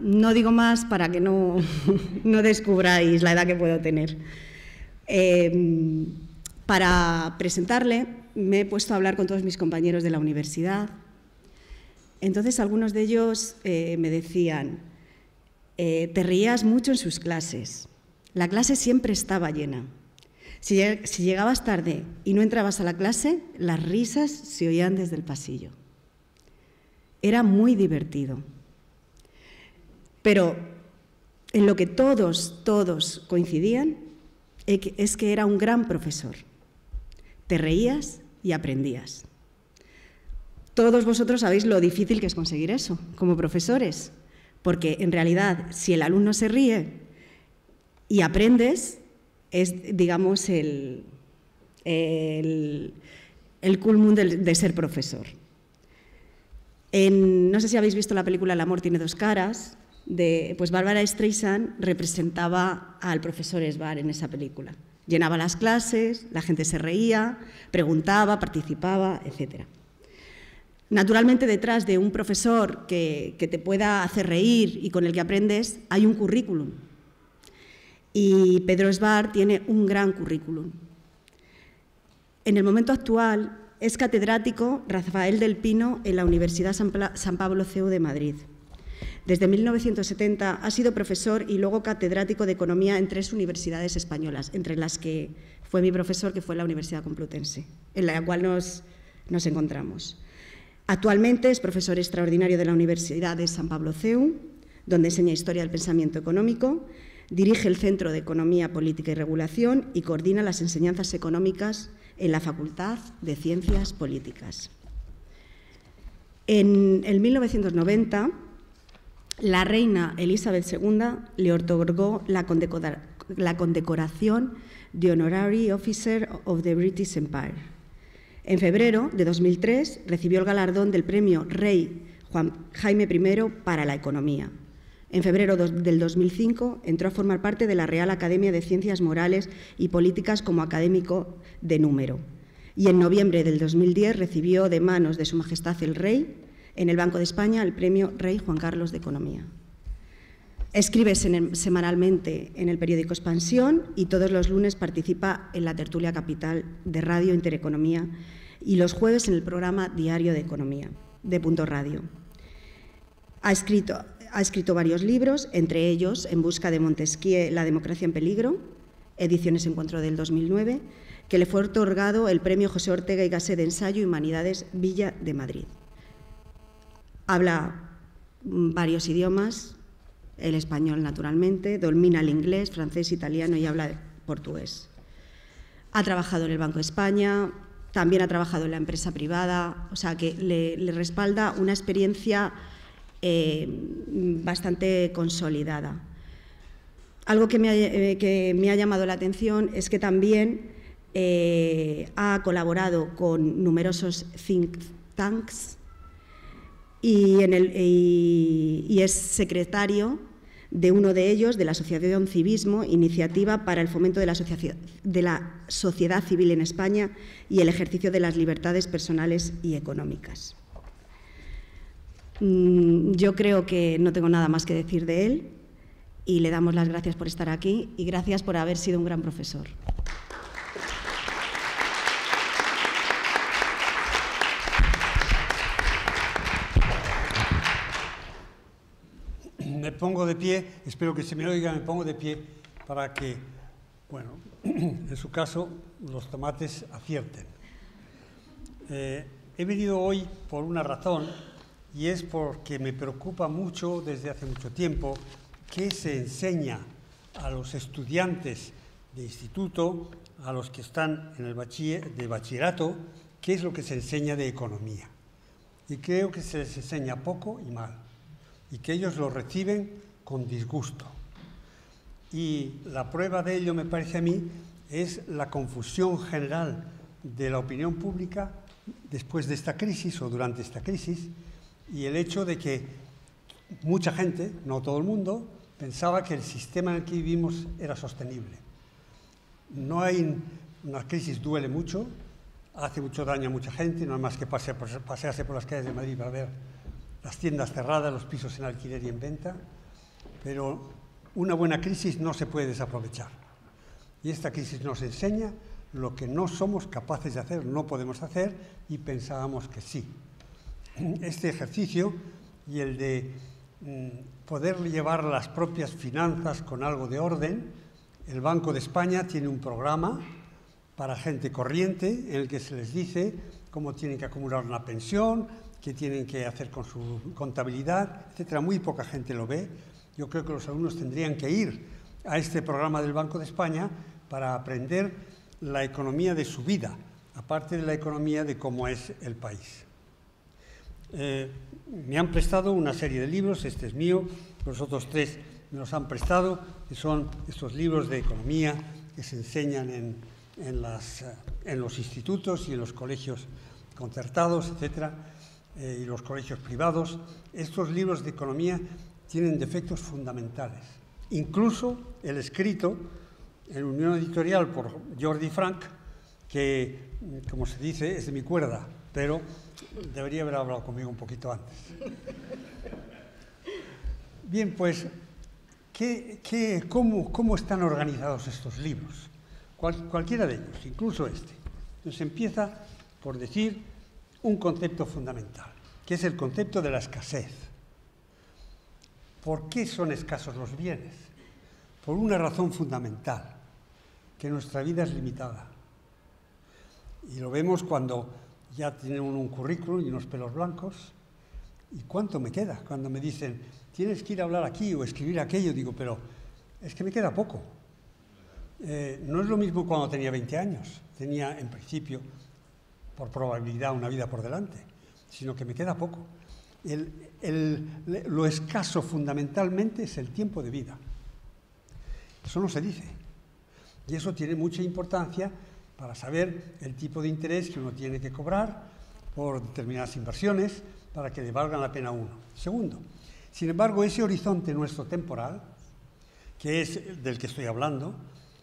no digo más para que no descubráis la edad que puedo tener. Para presentarle me he puesto a hablar con todos mis compañeros de la universidad. Entonces algunos de ellos me decían, te reías mucho en sus clases, la clase siempre estaba llena. Si llegabas tarde y no entrabas a la clase, las risas se oían desde el pasillo. Era muy divertido. Pero en lo que todos coincidían es que era un gran profesor. Te reías y aprendías. Todos vosotros sabéis lo difícil que es conseguir eso como profesores, porque en realidad si el alumno se ríe y aprendes, es, digamos, el culmen de ser profesor. No sé si habéis visto la película El amor tiene dos caras, pues Bárbara Streisand representaba al profesor Sbar en esa película. Llenaba las clases, la gente se reía, preguntaba, participaba, etc. Naturalmente, detrás de un profesor que te pueda hacer reír y con el que aprendes, hay un currículum. Y Pedro Sbar tiene un gran currículum. En el momento actual es catedrático Rafael del Pino en la Universidad San Pablo CEU de Madrid. Desde 1970 ha sido profesor y luego catedrático de Economía en 3 universidades españolas, entre las que fue mi profesor, que fue la Universidad Complutense, en la cual nos encontramos. Actualmente es profesor extraordinario de la Universidad de San Pablo CEU, donde enseña Historia del Pensamiento Económico, dirige el Centro de Economía, Política y Regulación y coordina las enseñanzas económicas en la Facultad de Ciencias Políticas. En el 1990, la reina Elizabeth II le otorgó la condecoración de Honorary Officer of the British Empire. En febrero de 2003 recibió el galardón del Premio Rey Jaime I para la Economía. En febrero del 2005 entró a formar parte de la Real Academia de Ciencias Morales y Políticas como académico de número. Y en noviembre del 2010 recibió de manos de Su Majestad el Rey, en el Banco de España, el Premio Rey Juan Carlos de Economía. Escribe semanalmente en el periódico Expansión y todos los lunes participa en la tertulia Capital de Radio Intereconomía y los jueves en el programa Diario de Economía, de Punto Radio. Ha escrito varios libros, entre ellos En busca de Montesquieu, La democracia en peligro, ediciones Encuentro del 2009, que le fue otorgado el Premio José Ortega y Gasset de Ensayo y Humanidades Villa de Madrid. Habla varios idiomas, el español naturalmente, domina el inglés, francés, italiano y habla portugués. Ha trabajado en el Banco de España, también ha trabajado en la empresa privada, o sea que le respalda una experiencia bastante consolidada. Algo que me ha llamado la atención es que también ha colaborado con numerosos think tanks y es secretario de uno de ellos, de la Asociación Civismo, Iniciativa para el Fomento de la Sociedad Civil en España y el ejercicio de las libertades personales y económicas. Yo creo que no tengo nada más que decir de él y le damos las gracias por estar aquí y gracias por haber sido un gran profesor. Me pongo de pie, espero que se me oiga, me pongo de pie para que, bueno, en su caso, los tomates acierten. He venido hoy por una razón y es porque me preocupa mucho desde hace mucho tiempo qué se enseña a los estudiantes de instituto, a los que están en el bachillerato, qué es lo que se enseña de economía. Y creo que se les enseña poco y mal, y que ellos lo reciben con disgusto. Y la prueba de ello, me parece a mí, es la confusión general de la opinión pública después de esta crisis o durante esta crisis, y el hecho de que mucha gente, no todo el mundo, pensaba que el sistema en el que vivimos era sostenible. No hay una crisis, duele mucho, hace mucho daño a mucha gente, no hay más que pasearse por las calles de Madrid para ver las tiendas cerradas, los pisos en alquiler y en venta, pero una buena crisis no se puede desaprovechar. Y esta crisis nos enseña lo que no somos capaces de hacer, no podemos hacer, y pensábamos que sí. Este ejercicio y el de poder llevar las propias finanzas con algo de orden, el Banco de España tiene un programa para gente corriente en el que se les dice cómo tienen que acumular una pensión, qué tienen que hacer con su contabilidad, etcétera. Muy poca gente lo ve. Yo creo que los alumnos tendrían que ir a este programa del Banco de España para aprender la economía de su vida, aparte de la economía de cómo es el país. Me han prestado una serie de libros, este es mío, los otros 3 me los han prestado, que son estos libros de economía que se enseñan en los institutos y en los colegios concertados, etcétera, y los colegios privados. Estos libros de economía tienen defectos fundamentales. Incluso el escrito en Unión Editorial por Jordi Frank, que, como se dice, es de mi cuerda, pero debería haber hablado conmigo un poquito antes. Bien, pues, ¿cómo están organizados estos libros? Cualquiera de ellos, incluso este. Entonces empieza por decir un concepto fundamental, que es el concepto de la escasez. ¿Por qué son escasos los bienes? Por una razón fundamental, que nuestra vida es limitada. Y lo vemos cuando ya tenemos un currículum y unos pelos blancos. ¿Y cuánto me queda? Cuando me dicen, tienes que ir a hablar aquí o escribir aquello, digo, pero es que me queda poco. No es lo mismo cuando tenía 20 años. Tenía, en principio, por probabilidad, una vida por delante, sino que me queda poco. Lo escaso fundamentalmente es el tiempo de vida. Eso no se dice. Y eso tiene mucha importancia para saber el tipo de interés que uno tiene que cobrar por determinadas inversiones para que le valgan la pena a uno. Segundo, sin embargo, ese horizonte nuestro temporal, que es del que estoy hablando,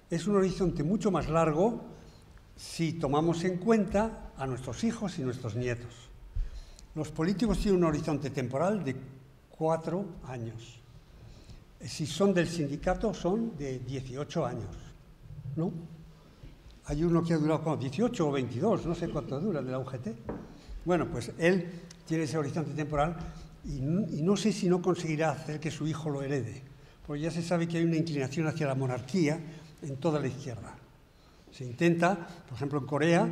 es un horizonte mucho más largo si tomamos en cuenta a nuestros hijos y nuestros nietos. Los políticos tienen un horizonte temporal de 4 años. Si son del sindicato, son de 18 años, ¿no? Hay uno que ha durado 18 o 22, no sé cuánto dura, de la UGT. Bueno, pues él tiene ese horizonte temporal y no sé si no conseguirá hacer que su hijo lo herede, porque ya se sabe que hay una inclinación hacia la monarquía en toda la izquierda. Se intenta, por ejemplo en Corea,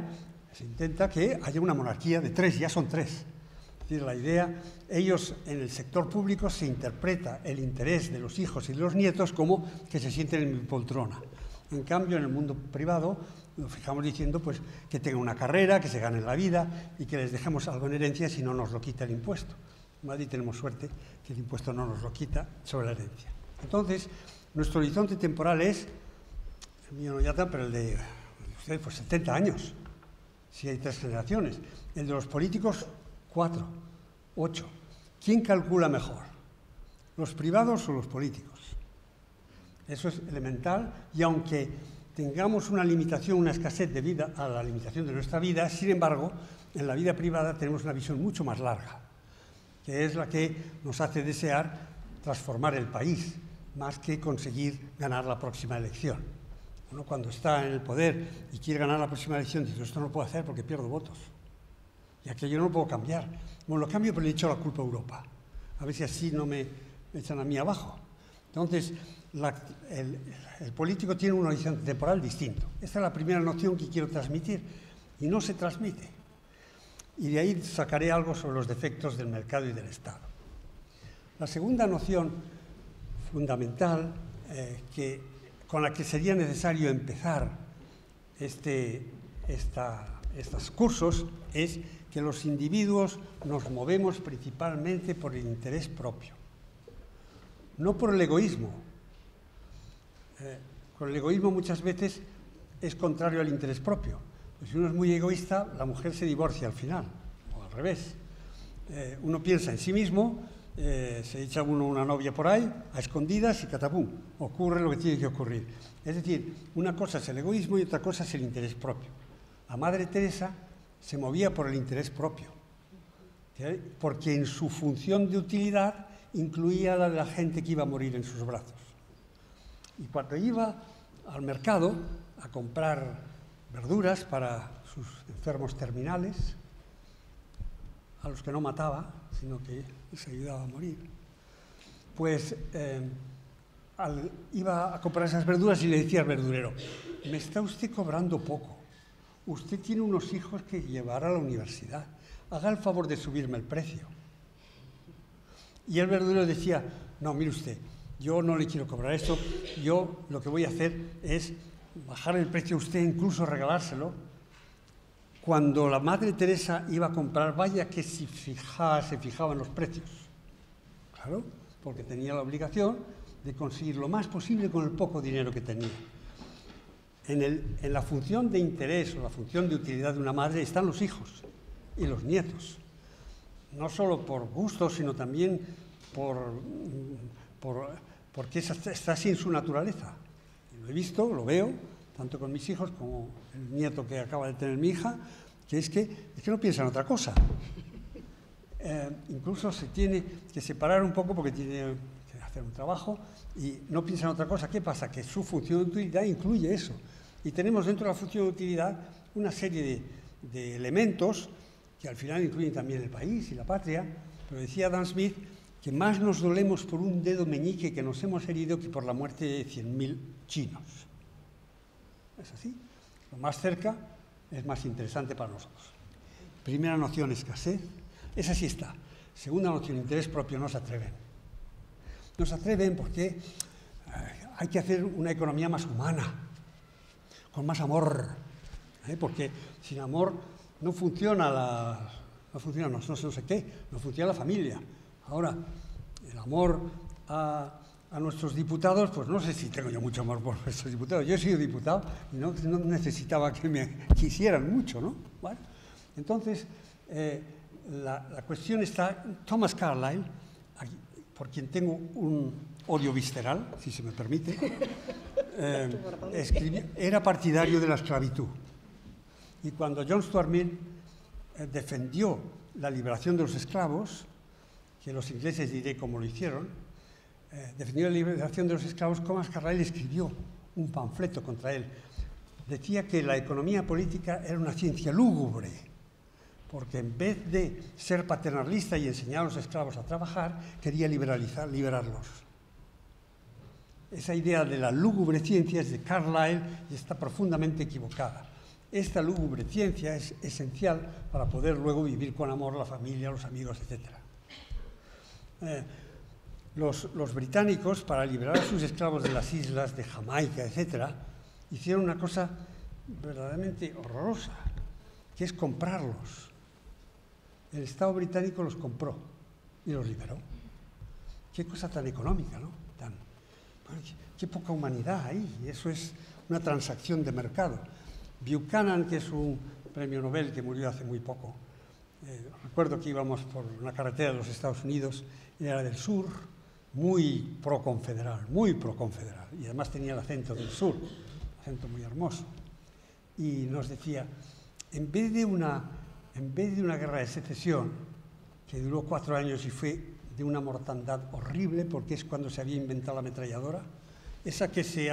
se intenta que haya una monarquía de 3, ya son 3. Es decir, la idea, ellos en el sector público se interpreta el interés de los hijos y de los nietos como que se sienten en mi poltrona. En cambio, en el mundo privado, nos fijamos diciendo pues, que tengan una carrera, que se ganen la vida y que les dejemos algo en herencia si no nos lo quita el impuesto. En Madrid tenemos suerte que el impuesto no nos lo quita sobre la herencia. Entonces, nuestro horizonte temporal es, el mío no ya está, pero el de ustedes, pues 70 años, si hay 3 generaciones. El de los políticos, 4, 8. ¿Quién calcula mejor? ¿Los privados o los políticos? Eso es elemental, y aunque tengamos una limitación, una escasez debido a la limitación de nuestra vida, sin embargo, en la vida privada tenemos una visión mucho más larga, que es la que nos hace desear transformar el país, más que conseguir ganar la próxima elección. Uno cuando está en el poder y quiere ganar la próxima elección dice, esto no lo puedo hacer porque pierdo votos, y aquello no lo puedo cambiar. Bueno, lo cambio, pero le echo la culpa a Europa, a ver si así no me echan a mí abajo. Entonces, el político tiene un horizonte temporal distinto. Esta es la primera noción que quiero transmitir, y no se transmite. Y de ahí sacaré algo sobre los defectos del mercado y del Estado. La segunda noción fundamental con la que sería necesario empezar estos cursos es que los individuos nos movemos principalmente por el interés propio, no por el egoísmo. Con el egoísmo muchas veces es contrario al interés propio. Pues si uno es muy egoísta, la mujer se divorcia al final, o al revés. Uno piensa en sí mismo, se echa uno una novia por ahí, a escondidas y catapum, ocurre lo que tiene que ocurrir. Es decir, una cosa es el egoísmo y otra cosa es el interés propio. La Madre Teresa se movía por el interés propio, porque en su función de utilidad incluía la de la gente que iba a morir en sus brazos. Y cuando iba al mercado a comprar verduras para sus enfermos terminales, a los que no mataba, sino que les ayudaba a morir, pues iba a comprar esas verduras y le decía al verdurero: me está usted cobrando poco, usted tiene unos hijos que llevar a la universidad, haga el favor de subirme el precio. Y el verdurero decía: no, mire usted, yo no le quiero cobrar esto, yo lo que voy a hacer es bajar el precio a usted, incluso regalárselo. Cuando la Madre Teresa iba a comprar, vaya que se fijaba en los precios. Claro, porque tenía la obligación de conseguir lo más posible con el poco dinero que tenía. En la función de interés o la función de utilidad de una madre están los hijos y los nietos. No solo por gusto, sino también porque está así en su naturaleza. Lo he visto, lo veo, tanto con mis hijos como el nieto que acaba de tener mi hija, que es que no piensa en otra cosa. Incluso se tiene que separar un poco porque tiene que hacer un trabajo y no piensa en otra cosa. ¿Qué pasa? Que su función de utilidad incluye eso. Y tenemos dentro de la función de utilidad una serie de elementos que al final incluyen también el país y la patria. Pero decía Adam Smith que más nos dolemos por un dedo meñique que nos hemos herido que por la muerte de 100.000 chinos. Es así. Lo más cerca es más interesante para nosotros. Primera noción, escasez. Esa sí está. Segunda noción, interés propio, no se atreven. No se atreven porque hay que hacer una economía más humana, con más amor. Porque sin amor no funciona no sé qué, no funciona la familia. Ahora, el amor a nuestros diputados, pues no sé si tengo yo mucho amor por nuestros diputados. Yo he sido diputado y no necesitaba que me quisieran mucho, ¿no? Bueno, entonces, la cuestión está, Thomas Carlyle, por quien tengo un odio visceral, si se me permite, era partidario de la esclavitud. Y cuando John Stuart Mill defendió la liberación de los esclavos, que los ingleses diré cómo lo hicieron, defendió la liberación de los esclavos, Thomas Carlyle escribió un panfleto contra él. Decía que la economía política era una ciencia lúgubre, porque en vez de ser paternalista y enseñar a los esclavos a trabajar, quería liberarlos. Esa idea de la lúgubre ciencia es de Carlyle y está profundamente equivocada. Esta lúgubre ciencia es esencial para poder luego vivir con amor la familia, los amigos, etc. Los británicos, para liberar a sus esclavos de las islas de Jamaica, etc., hicieron una cosa verdaderamente horrorosa, que es comprarlos. El Estado británico los compró y los liberó. Qué cosa tan económica, ¿no? Qué poca humanidad hay. Eso es una transacción de mercado. Buchanan, que es un premio Nobel que murió hace muy poco, recuerdo que íbamos por una carretera de los Estados Unidos, era del sur, muy proconfederal, y además tenía el acento del sur, acento muy hermoso. Y nos decía, en vez de una guerra de secesión, que duró 4 años y fue de una mortandad horrible, porque es cuando se había inventado la ametralladora, esa que se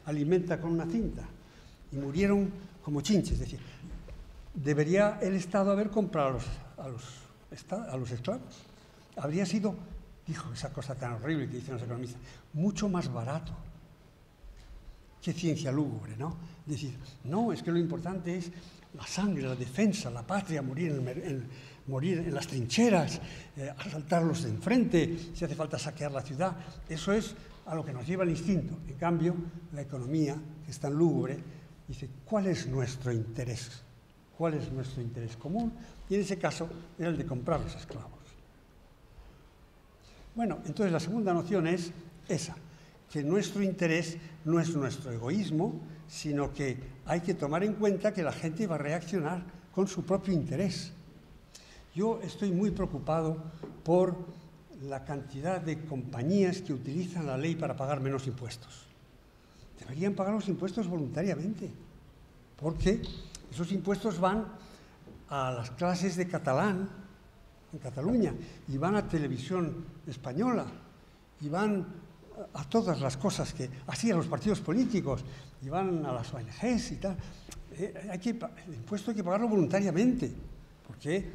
alimenta con una cinta, y murieron como chinches. Es decir, ¿debería el Estado haber comprado a los esclavos? Habría sido, dijo esa cosa tan horrible que dicen los economistas, mucho más barato. Qué ciencia lúgubre, ¿no? Decir, no, es que lo importante es la sangre, la defensa, la patria, morir en las trincheras, asaltarlos de enfrente, si hace falta saquear la ciudad. Eso es a lo que nos lleva el instinto. En cambio, la economía, que es tan lúgubre, dice, ¿cuál es nuestro interés? ¿Cuál es nuestro interés común? Y en ese caso era el de comprar los esclavos. Bueno, entonces la segunda noción es esa, que nuestro interés no es nuestro egoísmo, sino que hay que tomar en cuenta que la gente va a reaccionar con su propio interés. Yo estoy muy preocupado por la cantidad de compañías que utilizan la ley para pagar menos impuestos. Deberían pagar los impuestos voluntariamente, porque esos impuestos van a las clases de catalán, en Cataluña, y van a Televisión Española, y van a todas las cosas que, así a los partidos políticos, y van a las ONGs y tal. El impuesto hay que pagarlo voluntariamente, porque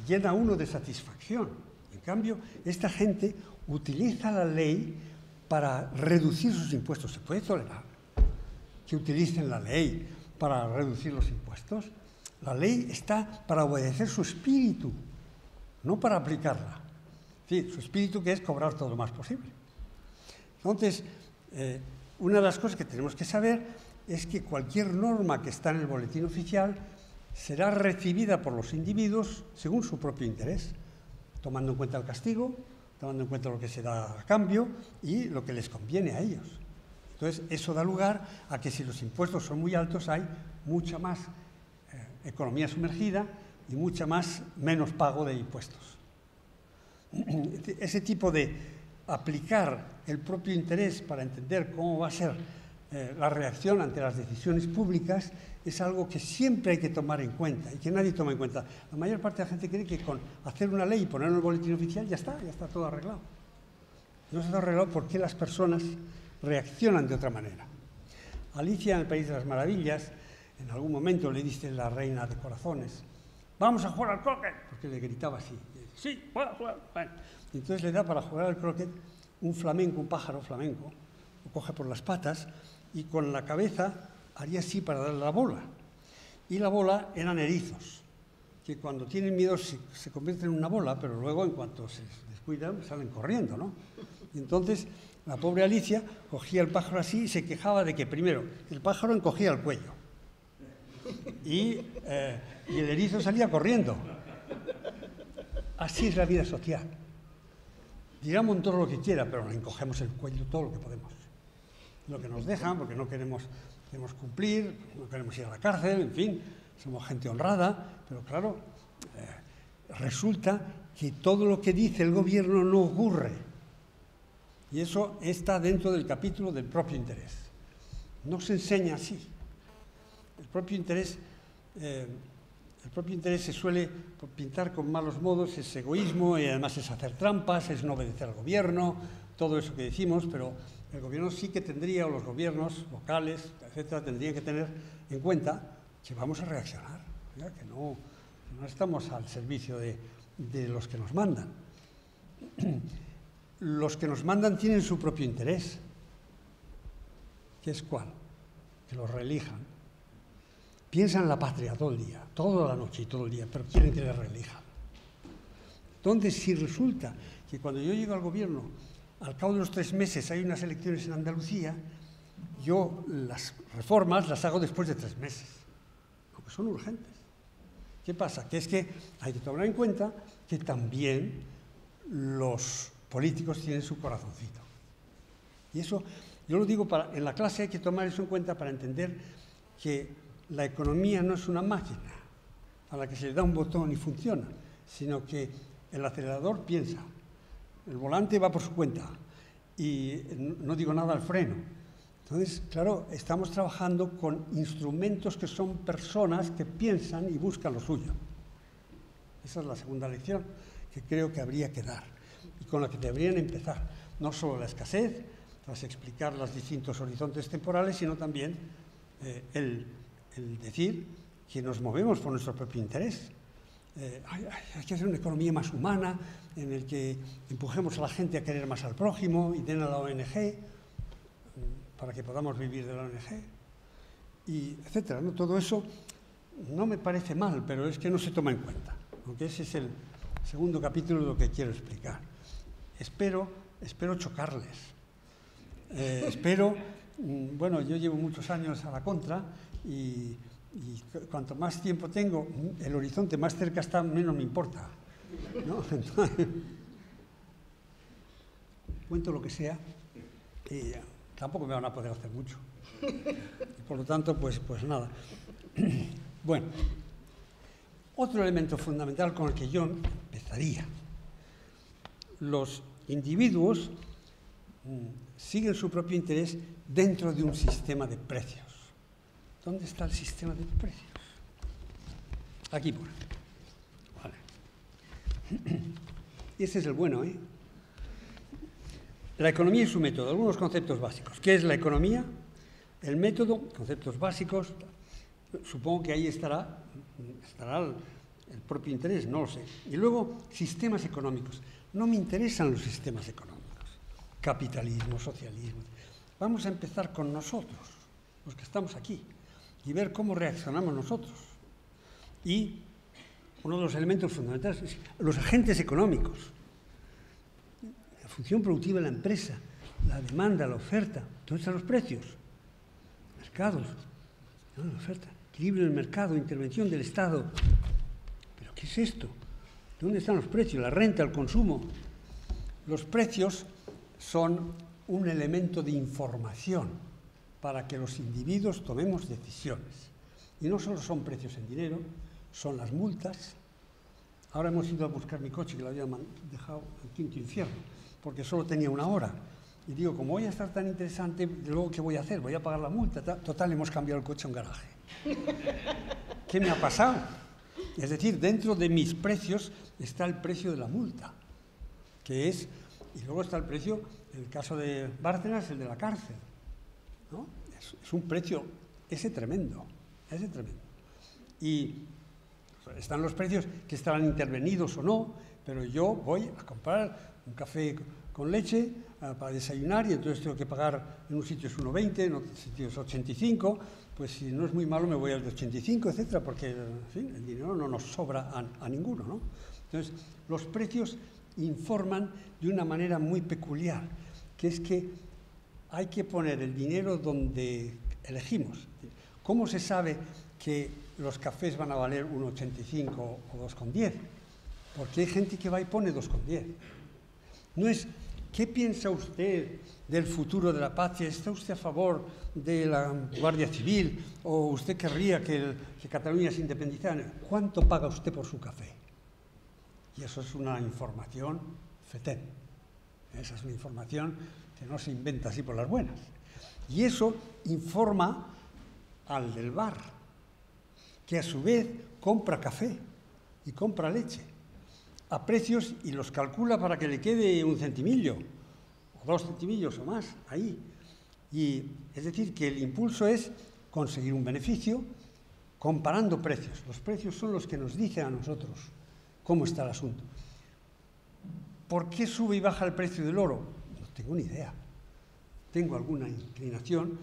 llena uno de satisfacción. En cambio, esta gente utiliza la ley para reducir sus impuestos. ¿Se puede tolerar que utilicen la ley para reducir los impuestos? La ley está para obedecer su espíritu, no para aplicarla. Sí, su espíritu, que es cobrar todo lo más posible. Entonces, una de las cosas que tenemos que saber es que cualquier norma que está en el boletín oficial será recibida por los individuos según su propio interés, tomando en cuenta el castigo, tomando en cuenta lo que se da a cambio y lo que les conviene a ellos. Entonces, eso da lugar a que si los impuestos son muy altos, hay mucha más economía sumergida y menos pago de impuestos. Ese tipo de aplicar el propio interés para entender cómo va a ser la reacción ante las decisiones públicas es algo que siempre hay que tomar en cuenta y que nadie toma en cuenta. La mayor parte de la gente cree que con hacer una ley y ponerla en el boletín oficial ya está todo arreglado. No está arreglado porque las personas reaccionan de otra manera. Alicia en el País de las Maravillas, en algún momento le dice la reina de corazones: vamos a jugar al croquet, porque le gritaba así. Sí, juega. Bueno. Y entonces le da para jugar al croquet un flamenco, un pájaro flamenco, lo coge por las patas y con la cabeza haría así para darle la bola. Y la bola eran erizos, que cuando tienen miedo se convierten en una bola, pero luego en cuanto se descuidan salen corriendo, ¿no? Y entonces la pobre Alicia cogía el pájaro así y se quejaba de que primero el pájaro encogía el cuello y el erizo salía corriendo. Así es la vida social. Dirá Montoro lo que quiera, pero nos encogemos el cuello todo lo que podemos. Lo que nos dejan, porque no queremos cumplir, no queremos ir a la cárcel, en fin, somos gente honrada, pero claro, resulta que todo lo que dice el gobierno no ocurre. Y eso está dentro del capítulo del propio interés. No se enseña así. El propio interés se suele pintar con malos modos, es egoísmo y además es hacer trampas, es no obedecer al gobierno, todo eso que decimos, pero el gobierno sí que tendría, o los gobiernos locales, etcétera, tendrían que tener en cuenta que vamos a reaccionar, ¿ya? Que no estamos al servicio de los que nos mandan. Los que nos mandan tienen su propio interés. ¿Qué es cuál? Que los reelijan. Piensan en la patria todo el día, toda la noche y todo el día, pero quieren que les reelijan. Entonces, si resulta que cuando yo llego al gobierno, al cabo de los 3 meses hay unas elecciones en Andalucía, yo las reformas las hago después de 3 meses, porque son urgentes. ¿Qué pasa? Que es que hay que tomar en cuenta que también los políticos tienen su corazoncito. Y eso, yo lo digo, en la clase hay que tomar eso en cuenta para entender que la economía no es una máquina a la que se le da un botón y funciona, sino que el acelerador piensa, el volante va por su cuenta y no digo nada al freno. Entonces, claro, estamos trabajando con instrumentos que son personas que piensan y buscan lo suyo. Esa es la segunda lección que creo que habría que dar y con la que deberían empezar. No solo la escasez, tras explicar los distintos horizontes temporales, sino también el decir que nos movemos por nuestro propio interés. Hay que hacer una economía más humana, en el que empujemos a la gente a querer más al prójimo y den a la ONG para que podamos vivir de la ONG, y etcétera, ¿no? Todo eso no me parece mal, pero es que no se toma en cuenta, aunque ese es el segundo capítulo de lo que quiero explicar. Espero chocarles. Bueno, yo llevo muchos años a la contra y cuanto más tiempo tengo, el horizonte más cerca está, menos me importa, ¿no? Entonces, cuento lo que sea y tampoco me van a poder hacer mucho. Y por lo tanto, pues nada. Bueno, otro elemento fundamental con el que yo empezaría. Los individuos siguen su propio interés dentro de un sistema de precios. ¿Dónde está el sistema de precios? Aquí pone. Vale. Y ese es el bueno, ¿eh? La economía y su método, algunos conceptos básicos. ¿Qué es la economía? El método, conceptos básicos, supongo que ahí estará el propio interés, no lo sé. Y luego, sistemas económicos. No me interesan los sistemas económicos, capitalismo, socialismo. Vamos a empezar con nosotros, los que estamos aquí, y ver cómo reaccionamos nosotros. Y uno de los elementos fundamentales es los agentes económicos. La función productiva de la empresa, la demanda, la oferta, ¿dónde están los precios? Mercados, ¿no? La oferta, equilibrio del mercado, intervención del Estado. ¿Pero qué es esto? ¿Dónde están los precios? La renta, el consumo. Los precios son un elemento de información para que los individuos tomemos decisiones. Y no solo son precios en dinero, son las multas. Ahora hemos ido a buscar mi coche, que lo había dejado en Quinto Infierno, porque solo tenía 1 hora. Y digo, como voy a estar tan interesante, luego ¿qué voy a hacer? Voy a pagar la multa. Total, hemos cambiado el coche a un garaje. ¿Qué me ha pasado? Es decir, dentro de mis precios está el precio de la multa, que es, y luego está el precio, en el caso de Bárcenas, el de la cárcel, ¿no? Es un precio, ese tremendo. Y están los precios que estarán intervenidos o no, pero yo voy a comprar un café con leche para desayunar y entonces tengo que pagar, en un sitio es 1,20, en otro sitio es 85, pues si no es muy malo me voy al de 85, etcétera, porque en fin, el dinero no nos sobra a ninguno, ¿no? Entonces, los precios informan de una manera muy peculiar, que es que hay que poner el dinero donde elegimos. ¿Cómo se sabe que los cafés van a valer 1,85 o 2,10? Porque hay gente que va y pone 2,10. No es, ¿qué piensa usted del futuro de la patria? ¿Está usted a favor de la Guardia Civil? ¿O usted querría que Cataluña se independizara? ¿Cuánto paga usted por su café? Y eso es una información fetén. Esa es una información que no se inventa así por las buenas. Y eso informa al del bar, que a su vez compra café y compra leche a precios y los calcula para que le quede 1 centimillo o 2 centimillos o más ahí. Y es decir, que el impulso es conseguir un beneficio comparando precios. Los precios son los que nos dicen a nosotros cómo está el asunto. ¿Por qué sube y baja el precio del oro? No tengo ni idea. Tengo alguna inclinación,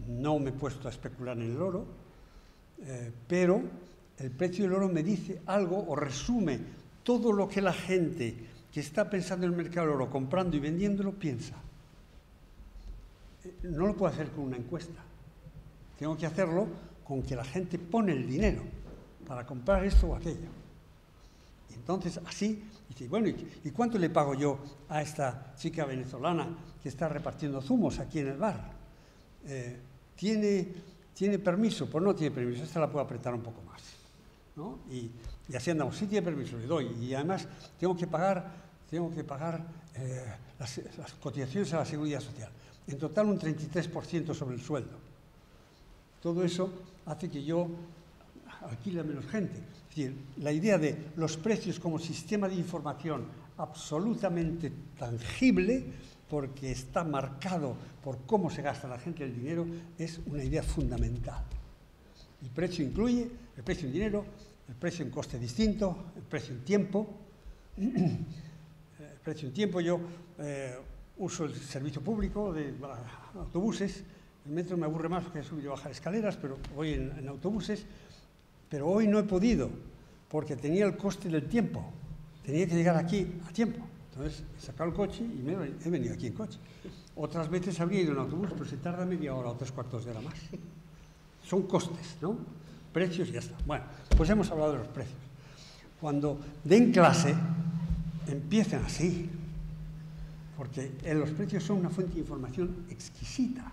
no me he puesto a especular en el oro, pero el precio del oro me dice algo o resume todo lo que la gente que está pensando en el mercado del oro, comprando y vendiéndolo, piensa. No lo puedo hacer con una encuesta. Tengo que hacerlo con que la gente pone el dinero para comprar esto o aquello. Y entonces, así, dice, bueno, ¿y cuánto le pago yo a esta chica venezolana que está repartiendo zumos aquí en el bar? ¿Tiene permiso? Pues no tiene permiso, esta la puedo apretar un poco más, ¿no? Y así andamos, sí tiene permiso, le doy. Y además tengo que pagar las cotizaciones a la Seguridad Social. En total un 33% sobre el sueldo. Todo eso hace que yo alquile a menos gente. Es decir, la idea de los precios como sistema de información absolutamente tangible, porque está marcado por cómo se gasta la gente el dinero, es una idea fundamental. El precio incluye el precio en dinero, el precio en coste distinto, el precio en tiempo. El precio en tiempo, yo uso el servicio público de autobuses. El metro me aburre más porque subir y bajar escaleras, pero voy en autobuses. Pero hoy no he podido, porque tenía el coste del tiempo. Tenía que llegar aquí a tiempo. Entonces he sacado el coche y he venido aquí en coche. Otras veces habría ido en autobús, pero se tarda media hora o 3/4 de hora más. Son costes, ¿no? Precios y ya está. Bueno, pues hemos hablado de los precios. Cuando den clase, empiecen así, porque los precios son una fuente de información exquisita.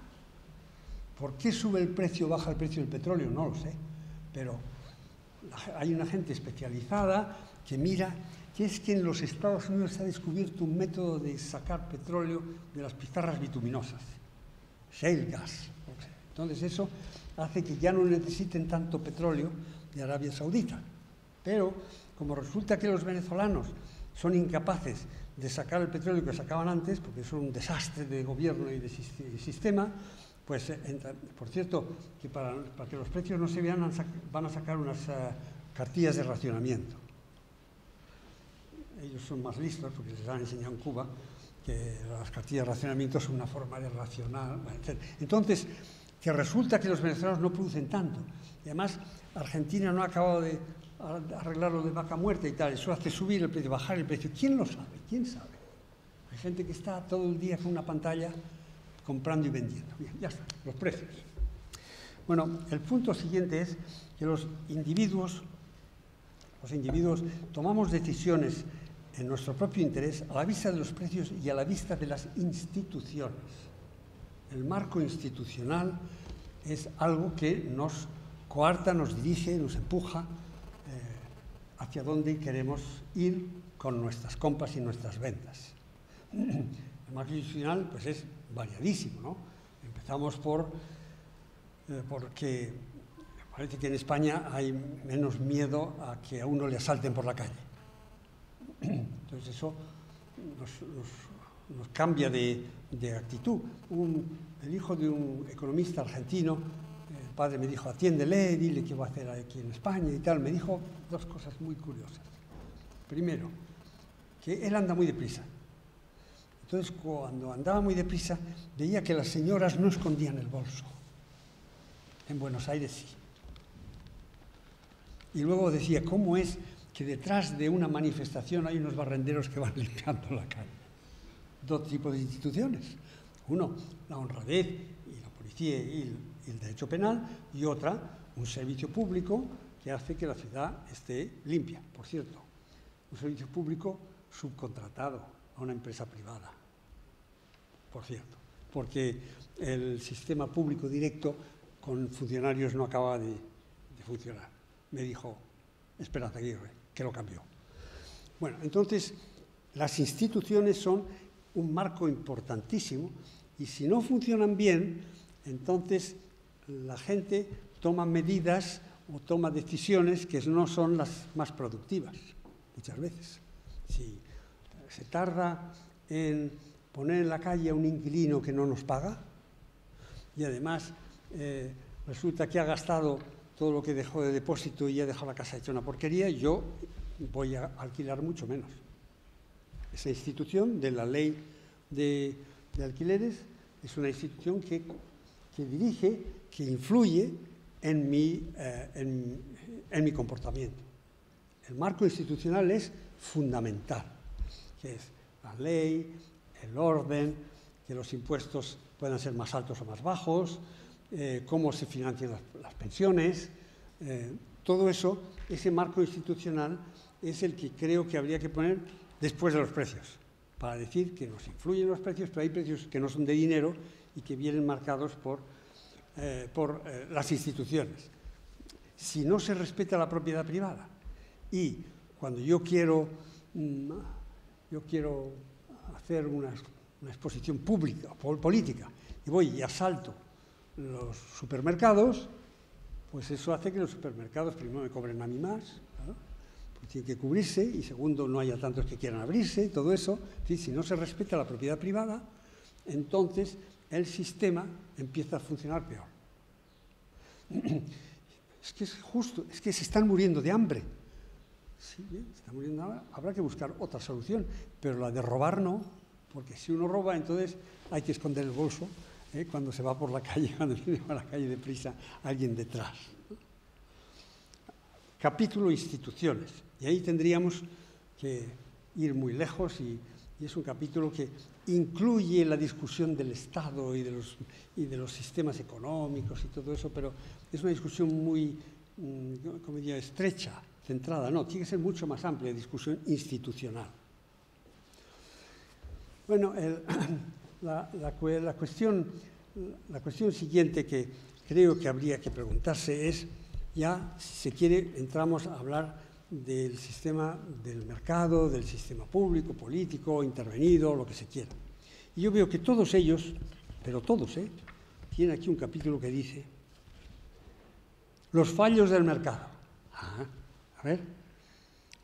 ¿Por qué sube el precio o baja el precio del petróleo? No lo sé, pero hay una gente especializada que mira que es que en los Estados Unidos se ha descubierto un método de sacar petróleo de las pizarras bituminosas, shale gas. Entonces eso hace que ya no necesiten tanto petróleo de Arabia Saudita. Pero como resulta que los venezolanos son incapaces de sacar el petróleo que sacaban antes, porque son un desastre de gobierno y de sistema, pues, por cierto, que para que los precios no se vean, van a sacar unas cartillas de racionamiento. Ellos son más listos, porque les han enseñado en Cuba que las cartillas de racionamiento son una forma de racionar, etc. Entonces, que resulta que los venezolanos no producen tanto. Y además, Argentina no ha acabado de arreglar lo de vaca muerta y tal. Eso hace subir el precio, bajar el precio. ¿Quién lo sabe? ¿Quién sabe? Hay gente que está todo el día con una pantalla comprando y vendiendo. Bien, ya está, los precios. Bueno, el punto siguiente es que los individuos tomamos decisiones en nuestro propio interés a la vista de los precios y a la vista de las instituciones. El marco institucional es algo que nos coarta, nos dirige, nos empuja hacia dónde queremos ir con nuestras compras y nuestras ventas. El marco institucional pues, es variadísimo, ¿no? Empezamos porque parece que en España hay menos miedo a que a uno le asalten por la calle. Entonces eso nos cambia de actitud. El hijo de un economista argentino, el padre me dijo, atiéndele, dile qué va a hacer aquí en España y tal. Me dijo dos cosas muy curiosas. Primero, que él anda muy deprisa. Entonces, cuando andaba muy deprisa, veía que las señoras no escondían el bolso. En Buenos Aires sí. Y luego decía, ¿cómo es que detrás de una manifestación hay unos barrenderos que van limpiando la calle? Dos tipos de instituciones. Uno, la honradez y la policía y el derecho penal, y otra, un servicio público que hace que la ciudad esté limpia, por cierto. Un servicio público subcontratado a una empresa privada, por cierto, porque el sistema público directo con funcionarios no acaba de funcionar. Me dijo Esperanza Aguirre, que lo cambió. Bueno, entonces, las instituciones son un marco importantísimo y si no funcionan bien, entonces la gente toma medidas o toma decisiones que no son las más productivas, muchas veces. Si se tarda en poner en la calle a un inquilino que no nos paga y además resulta que ha gastado todo lo que dejó de depósito y ha dejado la casa hecha una porquería, yo voy a alquilar mucho menos. Esa institución de la ley de alquileres es una institución que dirige, que influye en mi comportamiento. El marco institucional es fundamental, que es la ley, el orden, que los impuestos puedan ser más altos o más bajos, cómo se financian las pensiones, todo eso, ese marco institucional es el que creo que habría que poner después de los precios, para decir que nos influyen los precios, pero hay precios que no son de dinero y que vienen marcados por las instituciones. Si no se respeta la propiedad privada y cuando yo quiero hacer una exposición pública o política y voy y asalto los supermercados, pues eso hace que los supermercados primero me cobren a mí más, ¿no? Porque tienen que cubrirse y segundo no haya tantos que quieran abrirse, todo eso. Si no se respeta la propiedad privada, entonces el sistema empieza a funcionar peor. Es que es justo, es que se están muriendo de hambre. Sí, bien, se están muriendo de hambre, habrá que buscar otra solución, pero la de robar no, porque si uno roba entonces hay que esconder el bolso. Cuando se va por la calle, cuando viene a la calle deprisa, alguien detrás. Capítulo instituciones. Y ahí tendríamos que ir muy lejos y es un capítulo que incluye la discusión del Estado y de los sistemas económicos y todo eso, pero es una discusión muy, como diría, estrecha, centrada. No, tiene que ser mucho más amplia, discusión institucional. Bueno, la cuestión siguiente que creo que habría que preguntarse es, ya, si se quiere, entramos a hablar del sistema del mercado, del sistema público, político, intervenido, lo que se quiera. Y yo veo que todos ellos, pero todos, tienen aquí un capítulo que dice los fallos del mercado. A ver,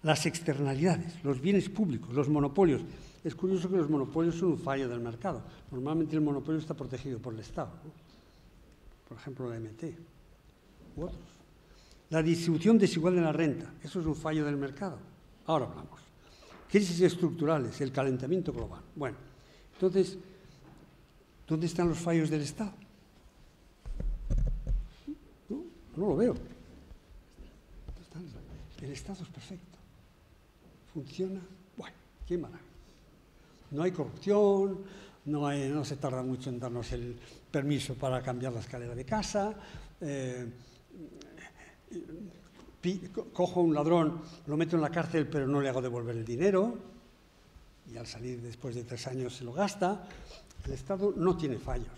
las externalidades, los bienes públicos, los monopolios. Es curioso que los monopolios son un fallo del mercado. Normalmente el monopolio está protegido por el Estado, ¿no? Por ejemplo, la MT u otros. La distribución desigual de la renta, eso es un fallo del mercado. Ahora hablamos. Crisis estructurales, el calentamiento global. Bueno, entonces, ¿dónde están los fallos del Estado? No lo veo. El Estado es perfecto. Funciona. Bueno, qué maravilla. No hay corrupción, no se tarda mucho en darnos el permiso para cambiar la escalera de casa. Cojo a un ladrón, lo meto en la cárcel, pero no le hago devolver el dinero. Y al salir después de 3 años se lo gasta. El Estado no tiene fallos.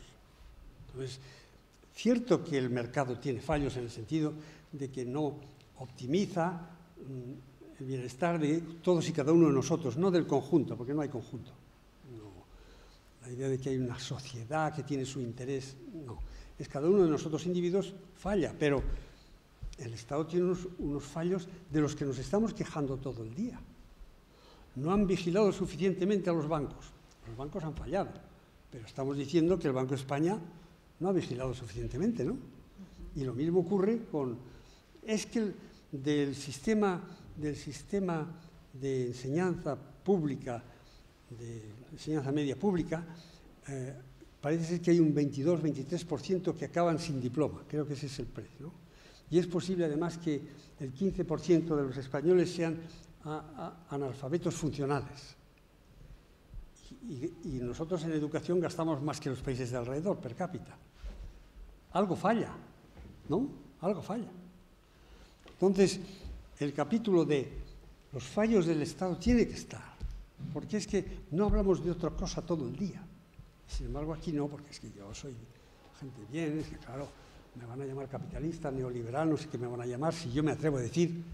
Entonces, cierto que el mercado tiene fallos en el sentido de que no optimiza el bienestar de todos y cada uno de nosotros, no del conjunto, porque no hay conjunto. No. La idea de que hay una sociedad que tiene su interés, no. Es cada uno de nosotros individuos falla, pero el Estado tiene unos fallos de los que nos estamos quejando todo el día. No han vigilado suficientemente a los bancos. Los bancos han fallado, pero estamos diciendo que el Banco de España no ha vigilado suficientemente, ¿no? Y lo mismo ocurre con... Es que del sistema de enseñanza pública, de enseñanza media pública, parece ser que hay un 22-23% que acaban sin diploma. Creo que ese es el precio, ¿no? Y es posible, además, que el 15% de los españoles sean analfabetos funcionales. Y nosotros en educación gastamos más que los países de alrededor, per cápita. Algo falla, ¿no? Algo falla. Entonces, el capítulo de los fallos del Estado tiene que estar, porque es que no hablamos de otra cosa todo el día. Sin embargo, aquí no, porque es que yo soy gente bien, es que claro, me van a llamar capitalista, neoliberal, no sé qué me van a llamar, si yo me atrevo a decir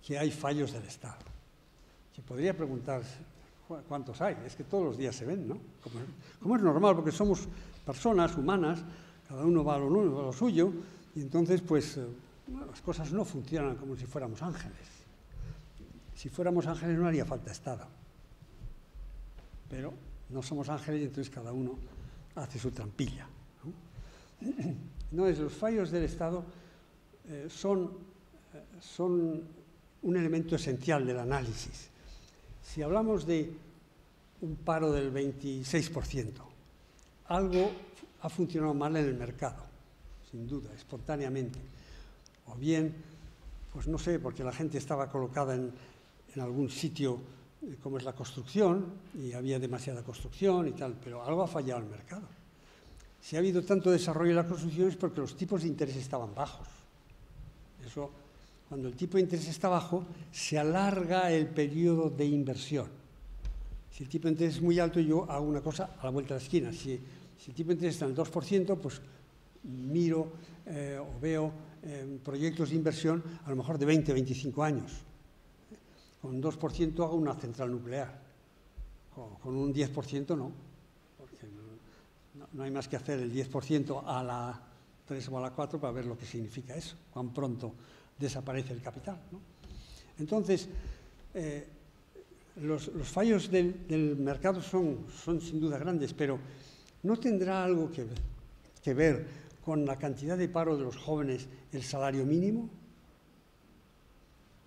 que hay fallos del Estado. Se podría preguntar cuántos hay, es que todos los días se ven, ¿no? Como es normal, porque somos personas humanas, cada uno va a lo suyo, y entonces, pues, las cosas no funcionan como si fuéramos ángeles. Si fuéramos ángeles no haría falta Estado. Pero no somos ángeles y entonces cada uno hace su trampilla, ¿no? Entonces, los fallos del Estado son un elemento esencial del análisis. Si hablamos de un paro del 26%, algo ha funcionado mal en el mercado, sin duda, espontáneamente. O bien, pues no sé, porque la gente estaba colocada en algún sitio como es la construcción, y había demasiada construcción y tal, pero algo ha fallado en el mercado. Si ha habido tanto desarrollo en la construcción es porque los tipos de interés estaban bajos. Eso, cuando el tipo de interés está bajo, se alarga el periodo de inversión. Si el tipo de interés es muy alto, yo hago una cosa a la vuelta de la esquina. Si el tipo de interés está en el 2%, pues miro o veo proyectos de inversión a lo mejor de 20 o 25 años. Con 2% hago una central nuclear. Con un 10% no, porque no hay más que hacer el 10% a la 3 o a la 4 para ver lo que significa eso, cuán pronto desaparece el capital, ¿no? Entonces, los fallos del mercado son sin duda grandes, pero ¿no tendrá algo que ver con la cantidad de paro de los jóvenes el salario mínimo?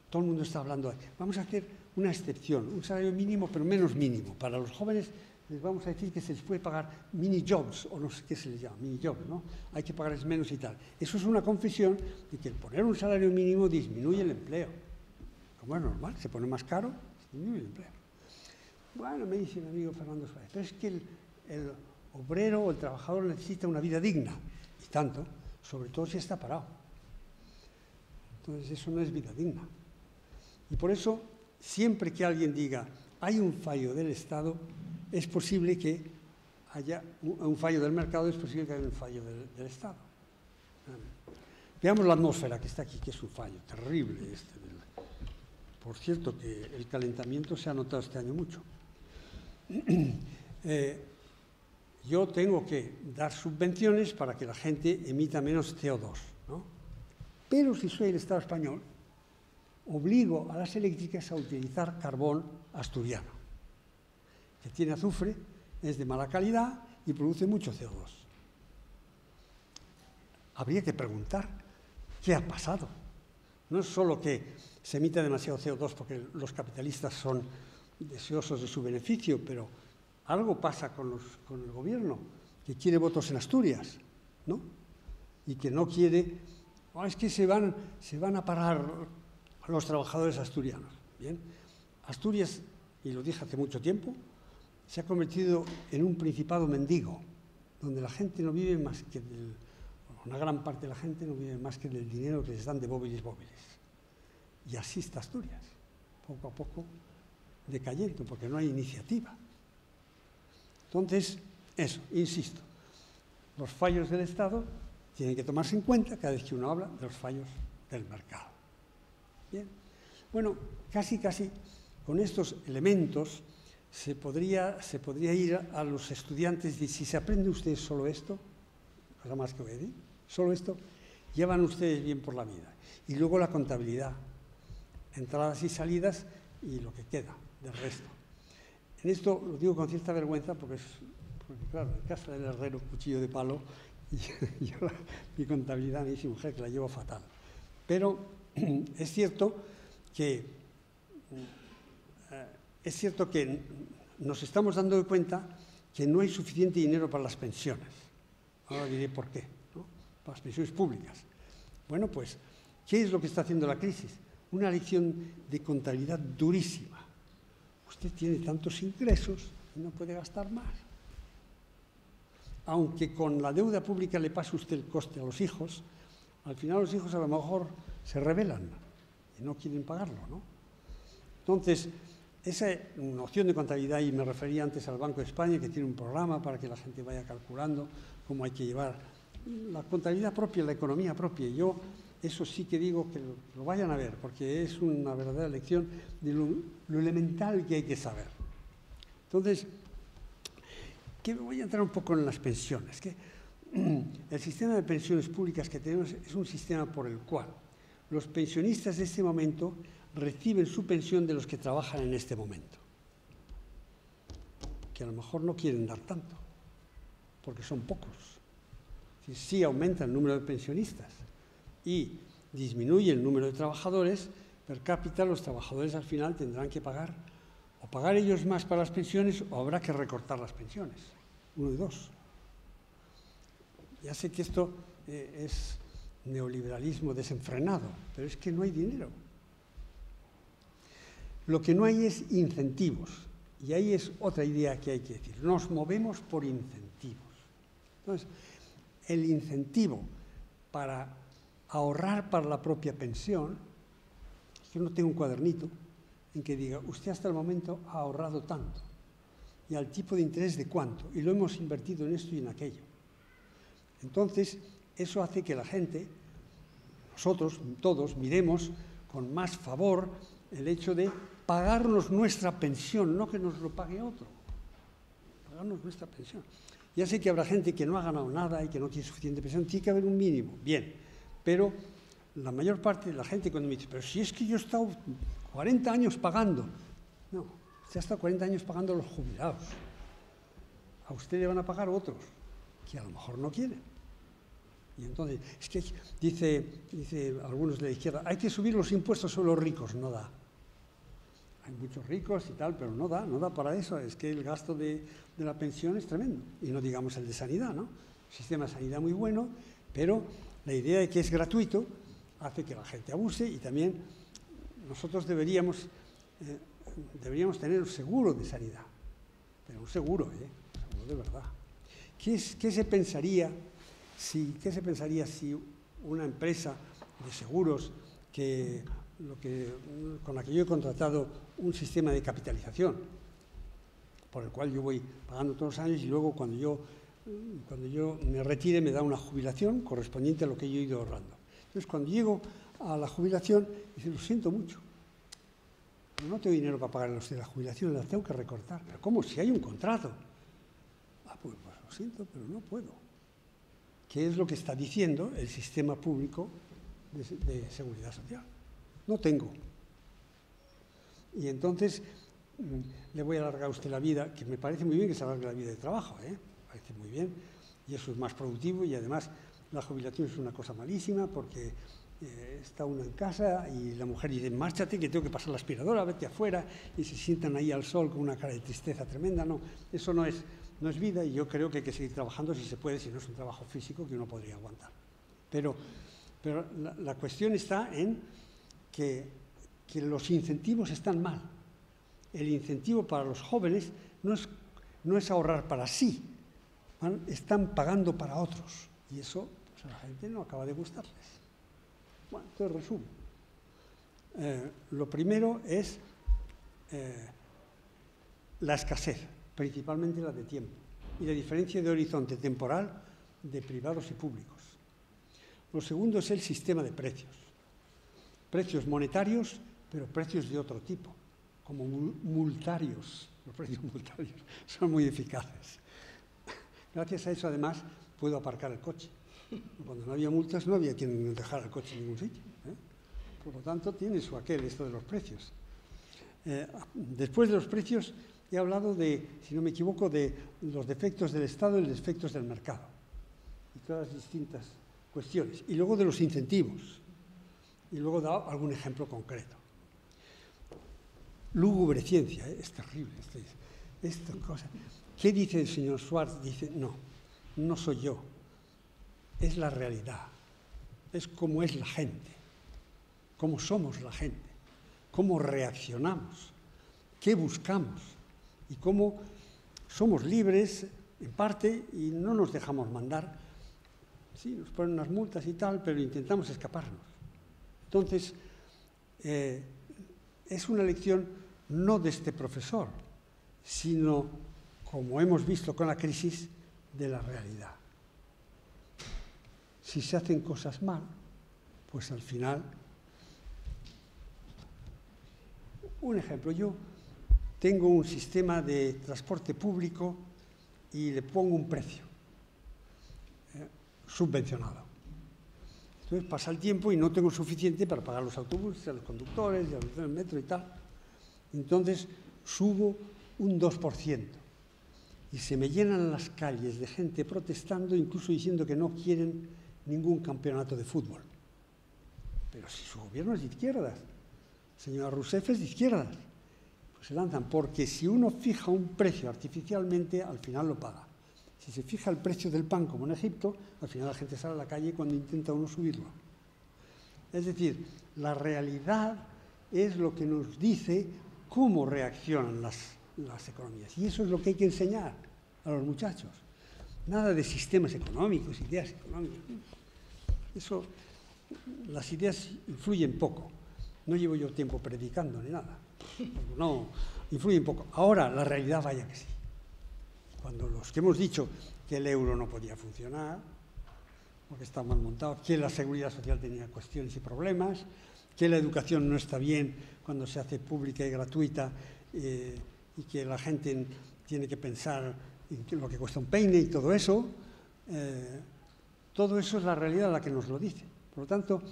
Todo el mundo está hablando de, vamos a hacer una excepción, un salario mínimo, pero menos mínimo. Para los jóvenes les vamos a decir que se les puede pagar mini jobs, o no sé qué se les llama, mini jobs, ¿no? Hay que pagarles menos y tal. Eso es una confesión de que el poner un salario mínimo disminuye el empleo. Como es normal, se pone más caro, disminuye el empleo. Bueno, me dice mi amigo Fernando Suárez, pero es que el obrero o el trabajador necesita una vida digna, y tanto, sobre todo si está parado. Entonces eso no es vida digna. Y por eso, siempre que alguien diga hay un fallo del Estado, es posible que haya un fallo del mercado, es posible que haya un fallo del Estado. Veamos la atmósfera que está aquí, que es un fallo terrible. Por cierto, que el calentamiento se ha notado este año mucho. Yo tengo que dar subvenciones para que la gente emita menos CO2, ¿no? Pero si soy el Estado español, obligo a las eléctricas a utilizar carbón asturiano, que tiene azufre, es de mala calidad y produce mucho CO2. Habría que preguntar qué ha pasado. No es solo que se emita demasiado CO2 porque los capitalistas son deseosos de su beneficio, pero algo pasa con el gobierno, que quiere votos en Asturias, ¿no? Y que no quiere... es que se van a parar los trabajadores asturianos. Bien, Asturias, y lo dije hace mucho tiempo, se ha convertido en un principado mendigo, donde la gente no vive más que una gran parte de la gente no vive más que del dinero que les dan de bóviles. Y así está Asturias, poco a poco decayendo, porque no hay iniciativa. Entonces, eso, insisto, los fallos del Estado tienen que tomarse en cuenta cada vez que uno habla de los fallos del mercado. Bien, bueno, casi con estos elementos se podría ir a los estudiantes y si se aprende usted solo esto, cosa más que voy a decir, solo esto, ya van ustedes bien por la vida. Y luego la contabilidad, entradas y salidas y lo que queda del resto. En esto lo digo con cierta vergüenza porque claro, en casa del herrero, cuchillo de palo, y yo mi contabilidad, mi mujer, que la llevo fatal. Pero es cierto que nos estamos dando cuenta que no hay suficiente dinero para las pensiones. Ahora diré por qué, ¿no? Para las pensiones públicas. Bueno, pues, ¿qué es lo que está haciendo la crisis? Una lección de contabilidad durísima. Usted tiene tantos ingresos y no puede gastar más. Aunque con la deuda pública le pase usted el coste a los hijos, al final los hijos a lo mejor se rebelan y no quieren pagarlo, ¿no? Entonces, esa noción de contabilidad, y me refería antes al Banco de España, que tiene un programa para que la gente vaya calculando cómo hay que llevar la contabilidad propia, la economía propia. Yo eso sí que digo que lo vayan a ver, porque es una verdadera lección de lo elemental que hay que saber. Entonces, que voy a entrar un poco en las pensiones. Que el sistema de pensiones públicas que tenemos es un sistema por el cual los pensionistas de este momento reciben su pensión de los que trabajan en este momento, que a lo mejor no quieren dar tanto, porque son pocos. Si aumenta el número de pensionistas y disminuye el número de trabajadores, per cápita los trabajadores al final tendrán que pagar ellos más para las pensiones o habrá que recortar las pensiones. Uno de dos. Ya sé que esto es neoliberalismo desenfrenado, pero es que no hay dinero. Lo que no hay es incentivos, y ahí es otra idea que hay que decir. Nos movemos por incentivos. Entonces, el incentivo para ahorrar para la propia pensión, yo no tengo un cuadernito en que diga, usted hasta el momento ha ahorrado tanto, y al tipo de interés de cuánto, y lo hemos invertido en esto y en aquello. Entonces, eso hace que la gente, nosotros, todos, miremos con más favor el hecho de pagarnos nuestra pensión, no que nos lo pague otro, pagarnos nuestra pensión. Ya sé que habrá gente que no ha ganado nada y que no tiene suficiente pensión, tiene que haber un mínimo, bien, pero la mayor parte de la gente cuando me dice, pero si es que yo he estado 40 años pagando, no, usted ha estado 40 años pagando a los jubilados, a usted le van a pagar otros, que a lo mejor no quieren. Y entonces, es que dice algunos de la izquierda, hay que subir los impuestos a los ricos, no da. Hay muchos ricos y tal, pero no da para eso. Es que el gasto de la pensión es tremendo. Y no digamos el de sanidad, ¿no? Sistema de sanidad muy bueno, pero la idea de que es gratuito hace que la gente abuse y también nosotros deberíamos tener un seguro de sanidad. Pero un seguro de verdad. ¿Qué se pensaría si una empresa de seguros con la que yo he contratado un sistema de capitalización, por el cual yo voy pagando todos los años y luego cuando yo me retire me da una jubilación correspondiente a lo que yo he ido ahorrando? Entonces, cuando llego a la jubilación, dice, lo siento mucho, pero no tengo dinero para pagarle a usted la jubilación, la tengo que recortar. ¿Pero cómo? Si hay un contrato. Pues lo siento, pero no puedo. ¿Qué es lo que está diciendo el sistema público de seguridad social? No tengo. Y entonces le voy a alargar a usted la vida, que me parece muy bien que se alargue la vida de trabajo, me parece muy bien, y eso es más productivo, y además la jubilación es una cosa malísima porque está uno en casa y la mujer dice, márchate que tengo que pasar la aspiradora, vete afuera, y se sientan ahí al sol con una cara de tristeza tremenda. No, eso no es vida, y yo creo que hay que seguir trabajando si se puede, si no es un trabajo físico que uno podría aguantar. Pero la cuestión está en que los incentivos están mal. El incentivo para los jóvenes no es ahorrar para sí, están pagando para otros, y eso pues, a la gente no acaba de gustarles. Bueno, entonces resumo. Lo primero es la escasez, principalmente la de tiempo, y la diferencia de horizonte temporal de privados y públicos. Lo segundo es el sistema de precios. Precios monetarios, pero precios de otro tipo, como multarios. Los precios multarios son muy eficaces. Gracias a eso, además, puedo aparcar el coche. Cuando no había multas, no había quien dejara el coche en ningún sitio. Por lo tanto, tiene su aquel esto de los precios. Después de los precios, he hablado de, si no me equivoco, de los defectos del Estado y los defectos del mercado. Y todas las distintas cuestiones. Y luego de los incentivos. Y luego he dado algún ejemplo concreto. Lúgubre ciencia, es terrible. Esta cosa. ¿Qué dice el señor Schwartz? Dice, no soy yo. Es la realidad. Es cómo es la gente. Cómo somos la gente. Cómo reaccionamos. Qué buscamos. Y cómo somos libres, en parte, y no nos dejamos mandar. Sí, nos ponen unas multas y tal, pero intentamos escaparnos. Entonces, es una lección no de este profesor, sino, como hemos visto con la crisis, de la realidad. Si se hacen cosas mal, pues al final... Un ejemplo, yo tengo un sistema de transporte público y le pongo un precio subvencionado. Entonces pasa el tiempo y no tengo suficiente para pagar los autobuses, a los conductores, a los del metro y tal. Entonces subo un 2%. Y se me llenan las calles de gente protestando, incluso diciendo que no quieren ningún campeonato de fútbol. Pero si su gobierno es de izquierdas, señora Rousseff es de izquierdas, pues se lanzan, porque si uno fija un precio artificialmente, al final lo paga. Si se fija el precio del pan, como en Egipto, al final la gente sale a la calle cuando intenta uno subirlo. Es decir, la realidad es lo que nos dice cómo reaccionan las economías. Y eso es lo que hay que enseñar a los muchachos. Nada de sistemas económicos, ideas económicas. Eso, las ideas influyen poco. No llevo yo tiempo predicando ni nada. No, influyen poco. Ahora, la realidad vaya que sí. Cuando los que hemos dicho que el euro no podía funcionar, porque está mal montado, que la seguridad social tenía cuestiones y problemas, que la educación no está bien cuando se hace pública y gratuita, y que la gente tiene que pensar en lo que cuesta un peine y todo eso es la realidad la que nos lo dice. Por lo tanto,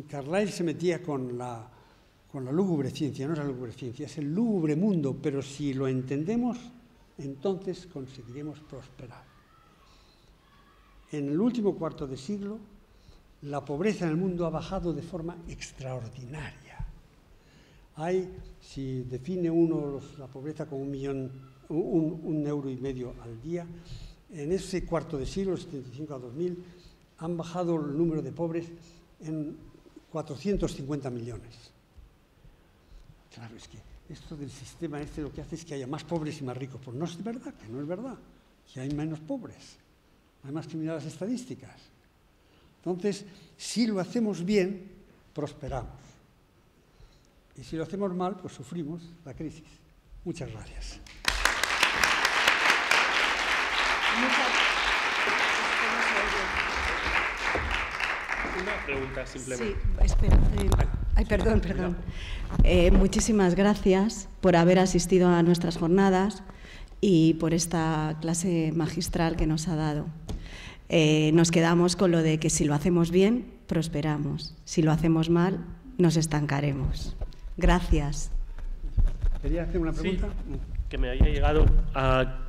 Carlyle se metía con la lúgubre ciencia, no es la lúgubre ciencia, es el lúgubre mundo, pero si lo entendemos, entonces conseguiremos prosperar. En el último cuarto de siglo, la pobreza en el mundo ha bajado de forma extraordinaria. Si define uno la pobreza como un euro y medio al día, en ese cuarto de siglo, 75 a 2000, han bajado el número de pobres en 450 millones. Claro, es que esto del sistema lo que hace es que haya más pobres y más ricos. Pues no es verdad, que no es verdad, que hay menos pobres. Hay más que mirar las estadísticas. Entonces, si lo hacemos bien, prosperamos. Y si lo hacemos mal, pues sufrimos la crisis. Muchas gracias. Una pregunta simplemente. Sí, espera. Perdón. Muchísimas gracias por haber asistido a nuestras jornadas y por esta clase magistral que nos ha dado. Nos quedamos con lo de que si lo hacemos bien, prosperamos. Si lo hacemos mal, nos estancaremos. Gracias. ¿Quería hacer una pregunta? Sí, que me haya llegado. ¿A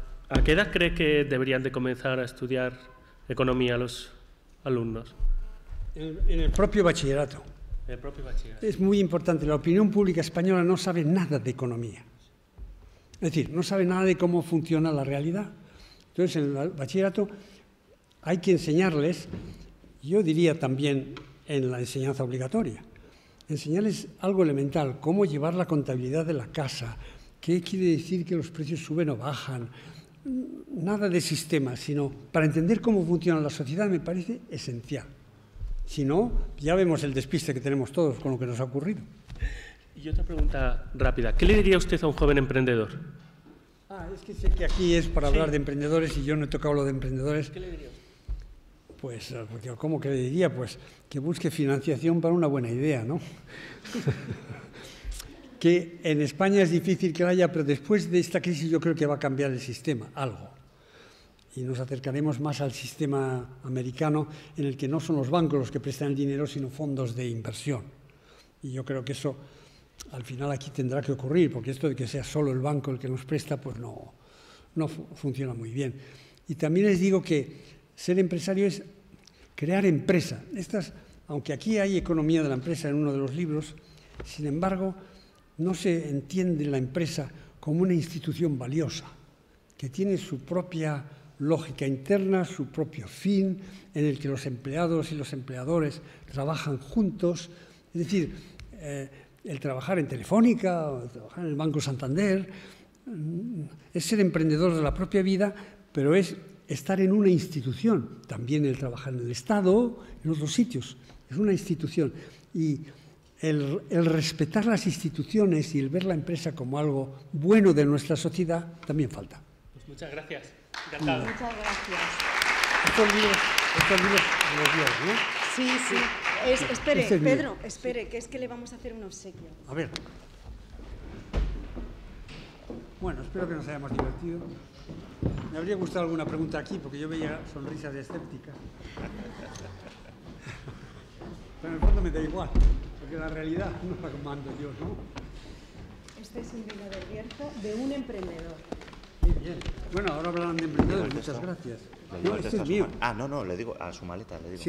qué edad cree que deberían de comenzar a estudiar economía los alumnos? En el propio bachillerato. El propio bachillerato. Es muy importante. La opinión pública española no sabe nada de economía. Es decir, no sabe nada de cómo funciona la realidad. Entonces, en el bachillerato hay que enseñarles, yo diría también en la enseñanza obligatoria, enseñarles algo elemental, cómo llevar la contabilidad de la casa, qué quiere decir que los precios suben o bajan, nada de sistema, sino para entender cómo funciona la sociedad me parece esencial. Si no, ya vemos el despiste que tenemos todos con lo que nos ha ocurrido. Y otra pregunta rápida. ¿Qué le diría usted a un joven emprendedor? Es que sé que aquí es para hablar de emprendedores y yo no he tocado lo de emprendedores. ¿Qué le diría usted? Pues, ¿cómo que le diría? Pues que busque financiación para una buena idea, ¿no? Que en España es difícil que la haya, pero después de esta crisis yo creo que va a cambiar el sistema, algo. Y nos acercaremos más al sistema americano, en el que no son los bancos los que prestan el dinero, sino fondos de inversión. Y yo creo que eso, al final, aquí tendrá que ocurrir, porque esto de que sea solo el banco el que nos presta, pues no funciona muy bien. Y también les digo que ser empresario es crear empresa. Aunque aquí hay economía de la empresa en uno de los libros, sin embargo, no se entiende la empresa como una institución valiosa, que tiene su propia lógica interna, su propio fin, en el que los empleados y los empleadores trabajan juntos. Es decir, el trabajar en Telefónica o trabajar en el Banco Santander es ser emprendedor de la propia vida, pero es estar en una institución. También el trabajar en el Estado, en otros sitios. Es una institución. Y el respetar las instituciones y el ver la empresa como algo bueno de nuestra sociedad también falta. Pues muchas gracias. Encantado. Muchas gracias. Estos libros de los días, ¿no? Sí, sí. Espere, Este es mío. Pedro, espere, que es que le vamos a hacer un obsequio. A ver. Bueno, espero que nos hayamos divertido. Me habría gustado alguna pregunta aquí, porque yo veía sonrisas de escépticas. Pero en el fondo me da igual, porque la realidad no la mando yo, ¿no? Este es un vino del Bierzo de un emprendedor. Muy bien. Bueno, ahora hablarán de emprendedores. Muchas gracias. No, este es mío. No, le digo a su maleta, le digo.